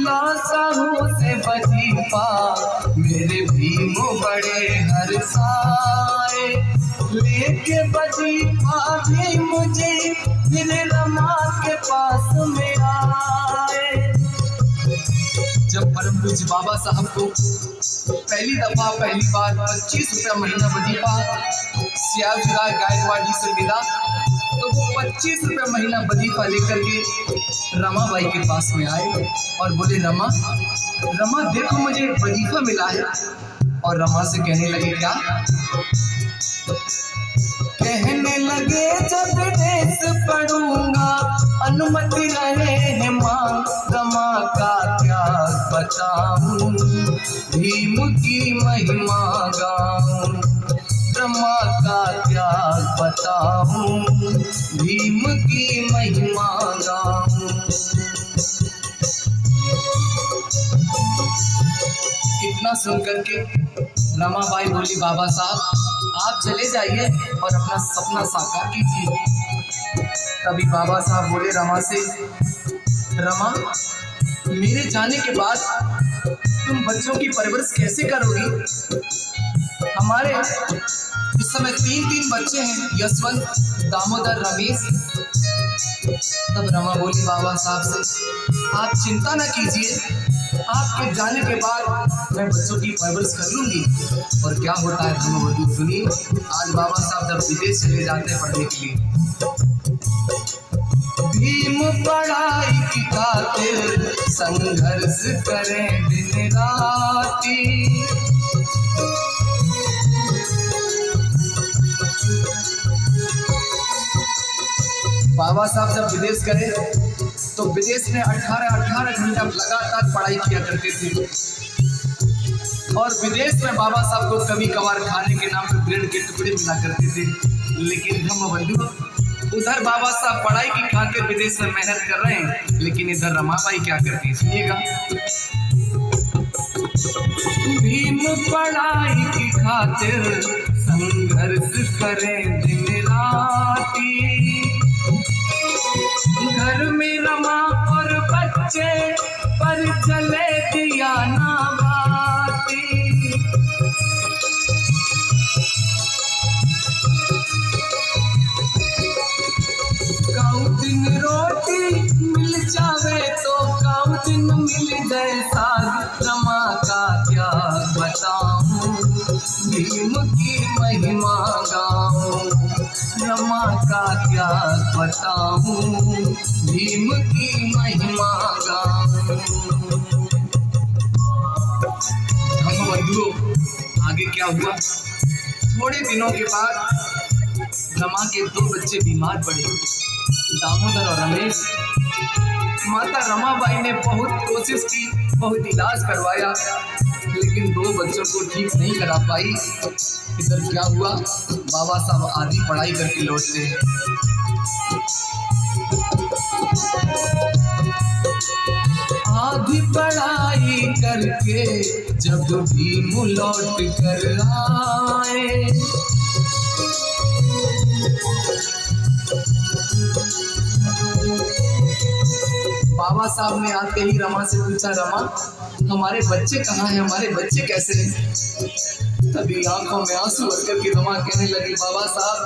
साहू से वजीफा मेरे भीम बड़े हर्षाए। लेके वजीफा भी मुझे फिर रमा के पास में आए। जब परम पूज्य बाबा साहब को पहली बार 25 रुपया महीना वजीफा सियाजुराय गायकवाड़ जी से मिला, तो वो 25 रुपया महीना वजीफा लेकर के रमाबाई के पास में आए और बोले, रमा देखो मुझे वजीफा मिला है। और रमा से कहने लगे, क्या? कहने लगे, जब देश पढ़ूंगा अनुमति रहे मां, रमा का त्याग बताऊं भीम की महिमा गाऊं। रमा का त्याग बताऊं भीम की महिमा गाऊं। इतना सुनकर के रमाबाई बोली, बाबा साहब आप चले जाइए और अपना सपना साकार कीजिए। तभी बाबा साहब बोले रमा से, रमा मेरे जाने के बाद तुम बच्चों की परवरिश कैसे करोगी? हमारे इस समय 3 बच्चे हैं, यशवंत, दामोदर, रमेश। तब रमा बोली बाबा साहब से, आप चिंता न कीजिए, आपके जाने के बाद मैं बच्चों की परवरिश कर लूंगी। और क्या होता है धर्मवधु सुनिए। आज बाबा साहब जब विदेश चले जाते हैं पढ़ने के लिए, भीम पढ़ाई की खातिर संघर्ष करें दिन राती। बाबा साहब जब विदेश गए तो विदेश में 18 घंटा लगातार पढ़ाई किया करते थे। और विदेश में बाबा साहब को कभी कभार खाने के नाम पर ब्रेड के टुकड़े मिला करते थे। लेकिन धर्मबंधु, उधर बाबा साहब पढ़ाई की खातिर विदेश में मेहनत कर रहे हैं, लेकिन इधर रमाबाई क्या करती है, सुनिएगा। भीम पढ़ाई की खातिर संघर्ष करें दिन राती। घर में रमा और बच्चे पर चले दिया ना बाती। काऊ दिन रोटी मिल जावे तो काऊ दिन मिल जाए साग। रमा का त्याग बताऊं भीम की महिमा गाऊं। रमा का त्याग बताऊं भीम की महिमा गाऊं। धर्मबंधुओं, आगे क्या हुआ? थोड़े दिनों के बाद रमा के 2 बच्चे बीमार पड़े, दामोदर और रमेश। माता रमाबाई ने बहुत कोशिश की, बहुत इलाज करवाया, लेकिन 2 बच्चों को ठीक नहीं करा पाई। इधर क्या हुआ? बाबा साहब आधी पढ़ाई करके लौटते हैं। आधी पढ़ाई करके जब भीम लौट कर आए, बाबा साहब ने आते ही रमा से पूछा, रमा हमारे बच्चे कहाँ हैं, हमारे बच्चे कैसे हैं? तभी आंखों में आंसू भर करके रमा कहने लगी, बाबा साहब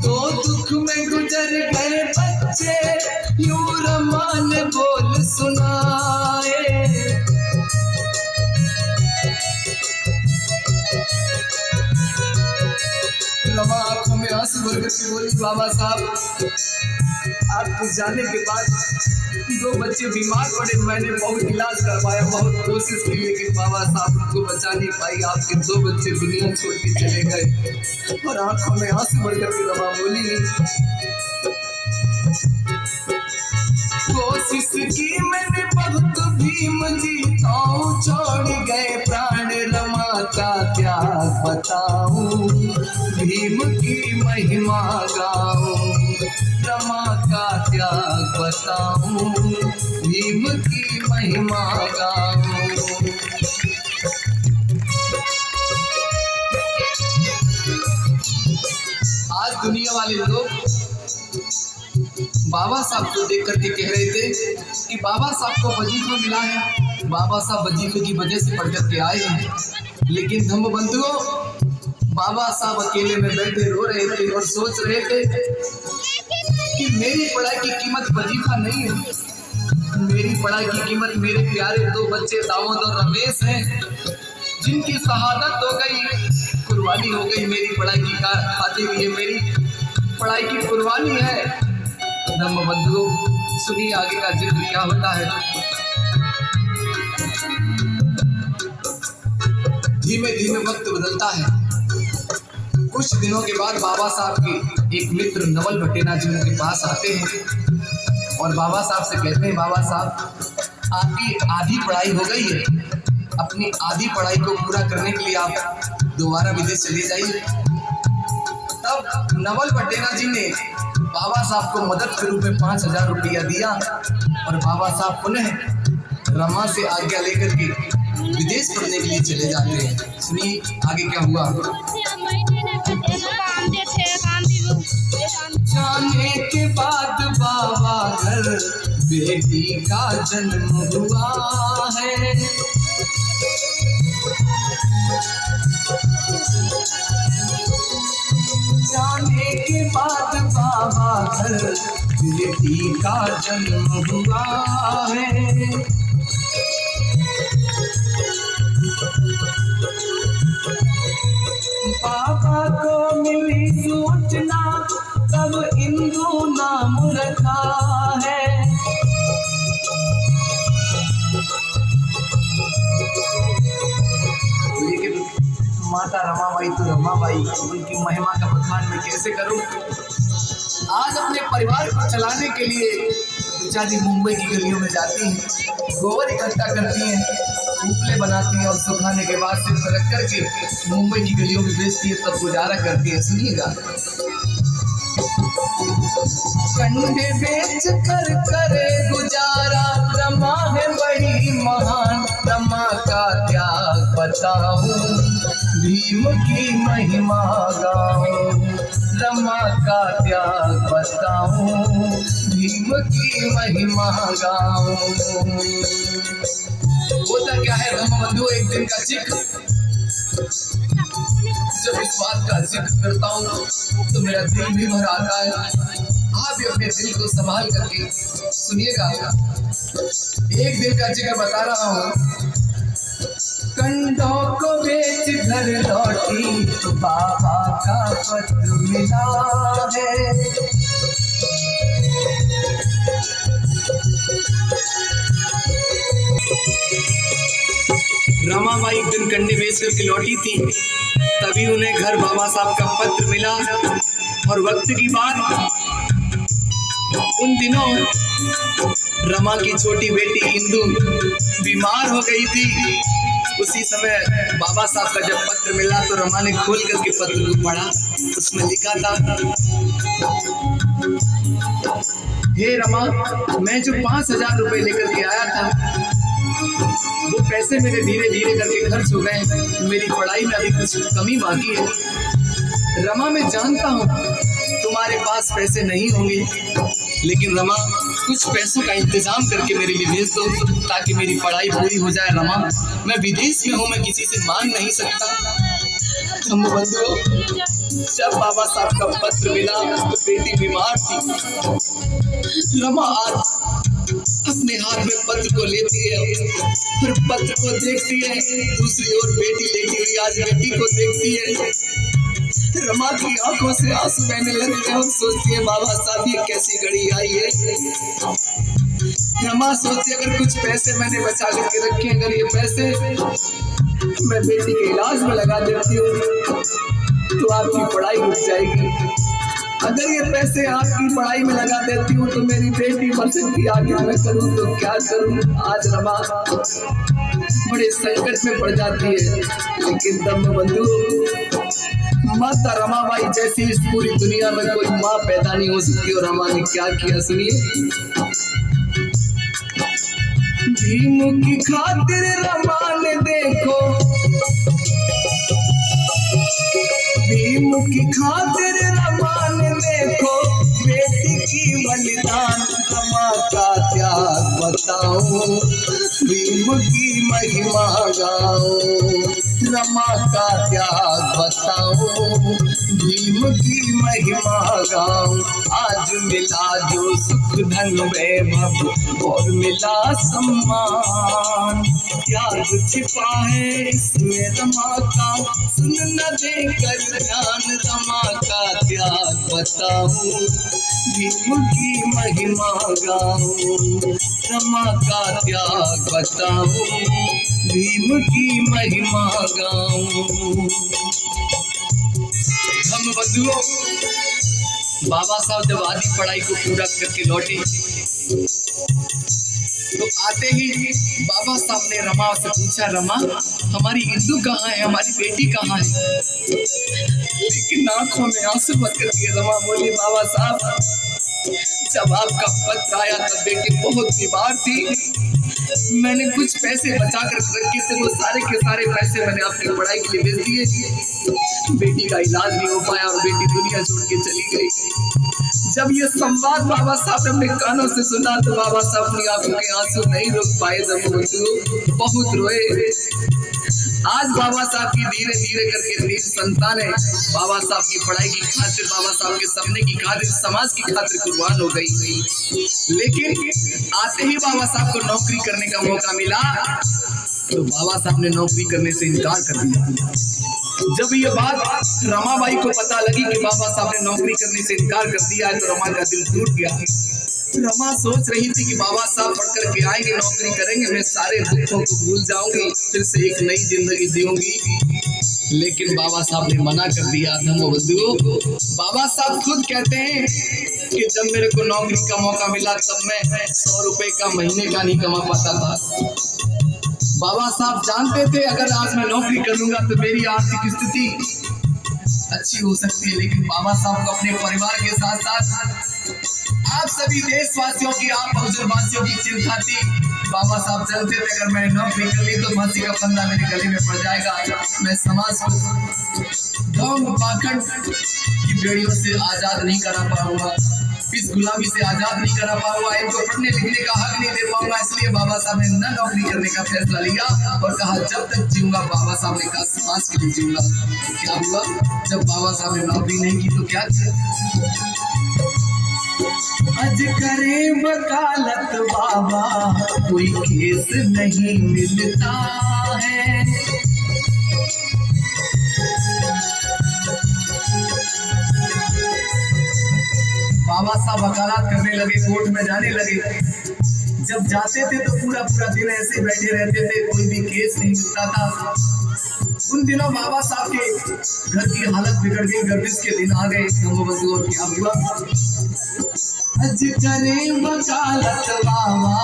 2 दुख में गुजर गए बच्चे, यूं रमा ने बोल सुनाए। रमा आंखों में आंसू भर करके बोली, बाबा साहब आपके जाने के बाद 2 बच्चे बीमार पड़े, मैंने बहुत इलाज करवाया, बहुत कोशिश की, लेकिन बाबा साहब उनको बचा नहीं पाई। आपके 2 बच्चे दुनिया छोड़ के चले गए। और आंखों में आंसू भर करके रमा बोली, कोशिश की मैंने बहुत भीम जी, तो छोड़ गए प्राण। रमा का त्याग बताऊं भीम की महिमा गाऊं। रमा का त्याग बताऊं भीम की महिमा गाऊं। आज दुनिया वाले लोग बाबा साहब को देख करके कह रहे थे कि बाबा साहब को वजीफा मिला है, बाबा साहब वजीफे की वजह से पढ़ करके आए हैं। लेकिन धम्म बंधुओं, बाबा साहब अकेले में बैठे रो रहे थे और सोच रहे थे कि मेरी पढ़ाई की कीमत वजीफा नहीं है, मेरी पढ़ाई की कीमत मेरे प्यारे दो बच्चे दाऊद और रमेश हैं, जिनकी शहादत हो गई, कुर्बानी हो गई मेरी पढ़ाई की खातिर। ये मेरी पढ़ाई की कुर्बानी है। धम्म बंधुओं, सुनिए आगे का जिक्र क्या होता है। धीमे धीमे वक्त बदलता है। कुछ दिनों के बाद बाबा साहब के एक मित्र नवल भटेना जी उनके पास आते हैं और बाबा साहब से कहते हैं, बाबा साहब आपकी आधी पढ़ाई हो गई है, अपनी आधी पढ़ाई को पूरा करने के लिए आप दोबारा विदेश चले जाइए। तब नवल भटेना जी ने बाबा साहब को मदद के रूप में 5,000 रुपया दिया और बाबा साहब पुनः रमा से आज्ञा लेकर के विदेश पढ़ने के लिए चले जाते हैं। सुनिए आगे क्या हुआ। जाने के बाद बाबा घर बेटी का जन्म हुआ है, जाने के बाद बाबा घर बेटी का जन्म हुआ है। बाबा को मिली सूचना तब इंदु नाम रखा है। लेकिन माता रमाबाई तो रमाबाई, उनकी महिमा का बखान मैं कैसे करूं। आज अपने परिवार को चलाने के लिए बेचारी मुंबई की गलियों में जाती हैं, गोबर इकट्ठा करती हैं, उपले बनाती हैं और सुखाने के बाद सिर्फ रख करके मुंबई की गलियों में बेचती है, तब गुजारा करती है। सुनिएगा। कंडे बेच कर करे गुजारा, रमा है बड़ी महान, रमा का त्याग बताऊं, भीम की महिमा गाऊं, रमा का त्याग बताऊं, भीम की महिमा गाऊं। होता क्या है धम्म बंधु, एक दिन का जिक्र, जब इस बात का जिक्र करता हूँ तो मेरा दिल भी भर आता है। आप भी अपने दिल को संभाल करके सुनिएगा। एक दिन का जिक्र बता रहा हूँ। कंडों को बेच घर लौटी तो बाबा का पत्र मिला है, रमाबाई एक दिन कंडे बेच करके लौटी थी, तभी उन्हें घर बाबा साहब का पत्र मिला। और वक्त की बात, उन दिनों रमा की छोटी बेटी इंदु बीमार हो गई थी। उसी समय बाबा साहब का जब पत्र मिला तो रमा ने खोल करके पत्र को पढ़ा। उसमें लिखा था, हे रमा, मैं जो 5,000 रुपए लेकर के आया था वो पैसे मेरे धीरे धीरे करके खर्च हो गए, मेरी पढ़ाई में अभी कुछ कमी बाकी है। रमा, मैं जानता हूँ तुम्हारे पास पैसे नहीं होंगे, लेकिन रमा कुछ पैसों का इंतजाम करके मेरे लिए भेज दो ताकि मेरी पढ़ाई पूरी हो जाए। रमा, मैं विदेश में हूँ, मैं किसी से मांग नहीं सकता। धम्म बंधुओं, जब बाबा साहब का पत्र मिला तो बेटी बीमार थी। रमा अपने हाथ में पत्र को लेती है, फिर पत्र को देखती है, दूसरी ओर बेटी लेटी हुई आज बेटी को देखती है। रमा की आंखों से आंसू बहने लगते हैं और सोचती है, बाबा साहब ये कैसी घड़ी आई है। रमा सोचती है, अगर कुछ पैसे मैंने बचा करके रखे, अगर ये पैसे मैं बेटी के इलाज में लगा देती हूँ तो आपकी पढ़ाई रुक जाएगी। अगर ये पैसे आपकी पढ़ाई में लगा देती हूँ तो मेरी बेटी मर सकती, आगे मैं करूँ तो क्या करूँ। आज रमा बड़े संकट में पड़ जाती है। लेकिन धम्म बंधु, माता रमाबाई जैसी इस पूरी दुनिया में कोई माँ पैदा नहीं हो सकती। और रमा ने क्या किया सुनिए। भीम की खातिर रमा ने देखो, भीम की खातिर रमा ने देखो बेटी की बलिदान, रमा का त्याग बताओ, भीम की महिमा गाओ। रमा का त्याग बताओ, भीम की महिमा गाओ। आज मिला जो सुख धन वैभव और मिला सम्मान, त्याग छिपा है इसमें रमा का, सुन न देकर ध्यान। रमा का त्याग बताओ, भीम की महिमा गाओ। रमा का त्याग बताओ, भीम की महिमा गाओ। हम बंधुओं, बाबा साहब जब आधी पढ़ाई को पूरा करके लौटे तो आते ही बाबा साहब ने रमा से पूछा, रमा हमारी इंदु कहाँ है, हमारी बेटी कहाँ है? लेकिन आंखों में आंसू भर करके रमा बोली, बाबा साहब जब आपका पत्र आया तब बेटी बहुत बीमार थी, मैंने कुछ पैसे बचा कर रखे थे, वो सारे के सारे पैसे मैंने आपकी पढ़ाई के लिए भेज दिए। बेटी का इलाज नहीं हो पाया और बेटी दुनिया छोड़ के चली गई। जब ये संवाद बाबा साहब ने अपने कानों से सुना तो बाबा साहब अपनी आंखों के आंसू नहीं रोक पाए, बहुत रोए। आज बाबा साहब की धीरे धीरे करके 3 संतानें बाबा साहब की पढ़ाई की खातिर, बाबा साहब के सपने की खातिर, समाज की खातिर कुर्बान हो गई। लेकिन आते ही बाबा साहब को नौकरी करने का मौका मिला तो बाबा साहब ने नौकरी करने से इनकार कर दिया। जब ये बात रमाबाई को पता लगी कि बाबा साहब ने नौकरी करने से इनकार कर दिया है तो रमा का दिल टूट गया। रमा सोच रही थी कि बाबा साहब पढ़ कर के आएंगे, नौकरी करेंगे, मैं सारे दुखों को भूल जाऊंगी, फिर से एक नई जिंदगी जीऊंगी। लेकिन बाबा साहब ने मना कर दिया। बंधुओं, बाबा साहब खुद कहते हैं कि जब मेरे को नौकरी का मौका मिला तब मैं 100 रुपए का महीने का नहीं कमा पाता था। बाबा साहब जानते थे अगर आज मैं नौकरी कर लूंगा तो मेरी आर्थिक स्थिति अच्छी हो सकती है। लेकिन बाबा साहब को अपने परिवार के साथ साथ आप सभी देशवासियों की, आप बहुजनवासियों की चिंता थी। बाबा साहब जानते थे अगर मैं नौकरी कर ली तो फांसी का फंदा मेरे गले में पड़ जाएगा, मैं समाज को ढोंग पाखंड की बेड़ियों से आजाद नहीं करा पाऊंगा, इस गुलामी से आजाद नहीं करा पाऊंगा, इनको पढ़ने लिखने का हक नहीं दे पाऊंगा। इसलिए बाबा साहब ने न नौकरी करने का फैसला लिया और कहा जब तक जीऊंगा, बाबा साहब ने कहा समाज के लिए जीऊंगा। क्या हुआ? जब बाबा साहब ने नौकरी नहीं की तो क्या किया? अज करे वकालत बाबा कोई केस नहीं मिलता है, बाबा साहब वकालत करने लगे, कोर्ट में जाने लगे। जब जाते थे तो पूरा पूरा दिन ऐसे बैठे रहते थे, कोई भी केस नहीं मिलता था। उन दिनों बाबा साहब के घर की हालत बिगड़ गई, गर्दिश के दिन आ गए। और क्या हुआ? अज करे वकालत बाबा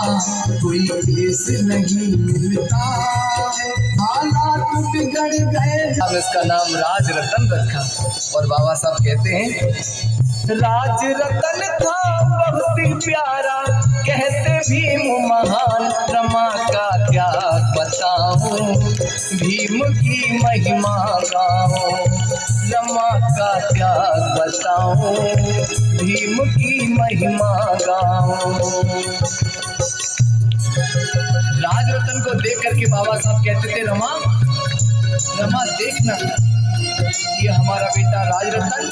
कोई केस नहीं मिलता है, हालात बिगड़ गए। हम इसका नाम राज रतन रखा और बाबा साहब कहते हैं राज रतन था बहुत ही प्यारा, कहते भीम महान, रमा का त्याग बताओ, भीम की महिमा गाओ। रमा का त्याग बताओ, भीम की महिमा गाओ। राज रतन को देख करके बाबा साहब कहते थे रमा, रमा देखना ये हमारा बेटा राज रतन